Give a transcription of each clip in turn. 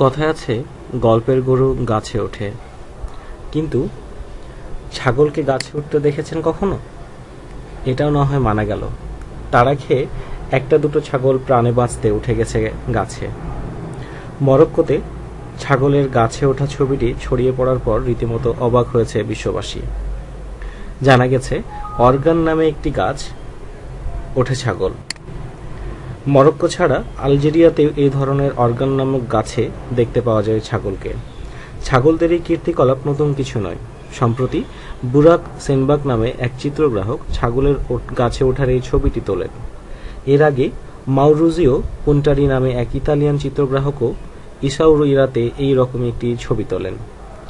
কথায় আছে গল্পের গরু গাছে ওঠে, কিন্তু ছাগলকে গাছে উঠতে দেখেছেন কখনো? এটাও না হয় মানা গেল, তারা খেয়ে একটা দুটো ছাগল প্রাণে বাঁচতে উঠে গেছে গাছে। মরক্কোতে ছাগলের গাছে ওঠা ছবিটি ছড়িয়ে পড়ার পর রীতিমতো অবাক হয়েছে বিশ্ববাসী। জানা গেছে অর্গান নামে একটি গাছ ওঠে ছাগল। মরক্কো ছাড়া আলজেরিয়াতেও এই ধরনের অর্গান নামক গাছে দেখতে পাওয়া যায় ছাগলকে। ছাগলদের এই কীর্তিকলাপ নতুন কিছু নয়। সম্প্রতি বুরাক সেনবাক নামে এক চিত্রগ্রাহক ছাগলের গাছে ওঠার এই ছবিটি তোলেন। এর আগে মাউরিজিও পুন্টারি নামে এক ইতালিয়ান চিত্রগ্রাহকও ইসাউরিরাতে এই রকম একটি ছবি তোলেন।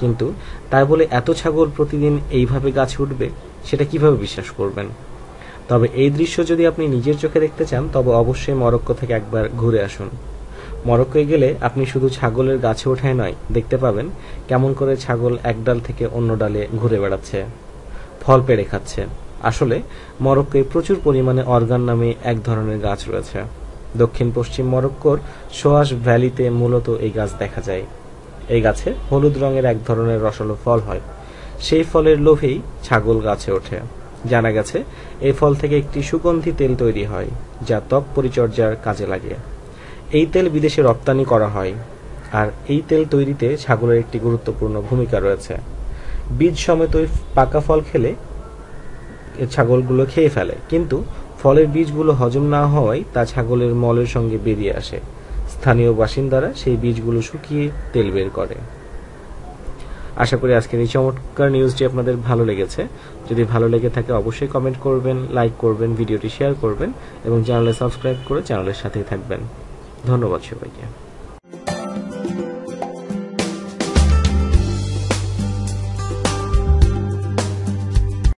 কিন্তু তাই বলে এত ছাগল প্রতিদিন এইভাবে গাছে উঠবে, সেটা কিভাবে বিশ্বাস করবেন? তবে এই দৃশ্য যদি আপনি নিজের চোখে দেখতে চান, তবে অবশ্যই মরক্কো থেকে একবার ঘুরে আসুন। মরক্কোয় গেলে আপনি শুধু ছাগলের গাছে ওঠাই নয়, দেখতে পাবেন কেমন করে ছাগল এক ডাল থেকে অন্য ডালে ঘুরে বেড়াচ্ছে, ফল পেড়ে খাচ্ছে। আসলে মরক্কোয় প্রচুর পরিমাণে অর্গান নামে এক ধরনের গাছ রয়েছে। দক্ষিণ পশ্চিম মরক্কোর সোয়াস ভ্যালিতে মূলত এই গাছ দেখা যায়। এই গাছে হলুদ রঙের এক ধরনের রসালো ফল হয়। সেই ফলের লোভেই ছাগল গাছে ওঠে। জানা গেছে এই ফল থেকে একটি সুগন্ধি তেল তৈরি হয়, যা ত্বক পরিচর্যার কাজে লাগে। এই তেল বিদেশে রপ্তানি করা হয়, আর এই তেল তৈরিতে ছাগলের একটি গুরুত্বপূর্ণ ভূমিকা রয়েছে। বীজ সমেত ওই পাকা ফল খেলে ছাগলগুলো খেয়ে ফেলে, কিন্তু ফলের বীজগুলো হজম না হওয়ায় তা ছাগলের মলের সঙ্গে বেরিয়ে আসে। স্থানীয় বাসিন্দারা সেই বীজগুলো শুকিয়ে তেল বের করে। আশা করি আজকের এই চমৎকার নিউজটি আপনাদের ভালো লেগেছে। যদি ভালো লেগে থাকে অবশ্যই কমেন্ট করবেন, লাইক করবেন, ভিডিওটি শেয়ার করবেন এবং চ্যানেলে সাবস্ক্রাইব করে চ্যানেলের সাথেই থাকবেন। ধন্যবাদ সবাইকে।